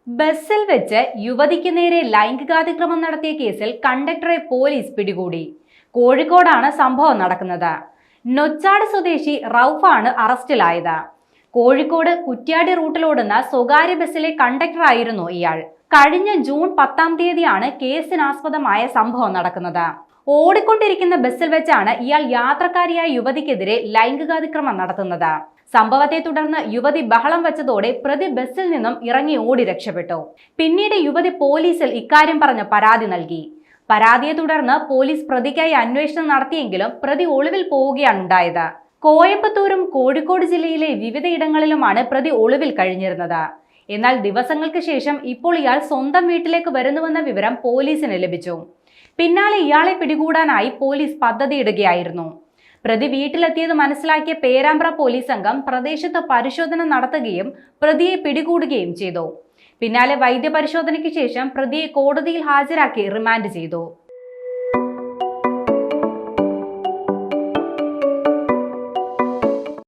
ബസ്സിൽ വെച്ച് യുവതിക്ക് നേരെ ലൈംഗികാതിക്രമം നടത്തിയ കേസിൽ കണ്ടക്ടറെ പോലീസ് പിടികൂടി. കോഴിക്കോടാണ് സംഭവം നടക്കുന്നത്. നൊച്ചാട് സ്വദേശി റൌഫാണ് അറസ്റ്റിലായത്. കോഴിക്കോട് കുറ്റ്യാടി റൂട്ടിലോടുന്ന സ്വകാര്യ ബസ്സിലെ കണ്ടക്ടറായിരുന്നു ഇയാൾ. കഴിഞ്ഞ ജൂൺ 10-ാം തീയതിയാണ് കേസിനാസ്പദമായ സംഭവം നടക്കുന്നത്. ഓടിക്കൊണ്ടിരിക്കുന്ന ബസ്സിൽ വെച്ചാണ് ഇയാൾ യാത്രക്കാരിയായ യുവതിക്കെതിരെ ലൈംഗികാതിക്രമം നടത്തുന്നത്. സംഭവത്തെ തുടർന്ന് യുവതി ബഹളം വെച്ചതോടെ പ്രതി ബസ്സിൽ നിന്നും ഇറങ്ങി ഓടി രക്ഷപ്പെട്ടു. പിന്നീട് യുവതി പോലീസിൽ ഇക്കാര്യം പറഞ്ഞ് പരാതി നൽകി. പരാതിയെ തുടർന്ന് പോലീസ് പ്രതിക്കായി അന്വേഷണം നടത്തിയെങ്കിലും പ്രതി ഒളിവിൽ പോവുകയാണ് ഉണ്ടായത്. കോയമ്പത്തൂരും കോഴിക്കോട് ജില്ലയിലെ വിവിധയിടങ്ങളിലുമാണ് പ്രതി ഒളിവിൽ കഴിഞ്ഞിരുന്നത്. എന്നാൽ ദിവസങ്ങൾക്ക് ശേഷം ഇപ്പോൾ ഇയാൾ സ്വന്തം വീട്ടിലേക്ക് വരുന്നുവെന്ന വിവരം പോലീസിന് ലഭിച്ചു. പിന്നാലെ ഇയാളെ പിടികൂടാനായി പോലീസ് പദ്ധതിയിടുകയായിരുന്നു. പ്രതി വീട്ടിലെത്തിയത് മനസ്സിലാക്കിയ പേരാമ്പ്ര പോലീസ് സംഘം പ്രദേശത്ത് പരിശോധന നടത്തുകയും പ്രതിയെ പിടികൂടുകയും ചെയ്തു. പിന്നാലെ വൈദ്യപരിശോധനയ്ക്ക് ശേഷം പ്രതിയെ കോടതിയിൽ ഹാജരാക്കി റിമാൻഡ് ചെയ്തു.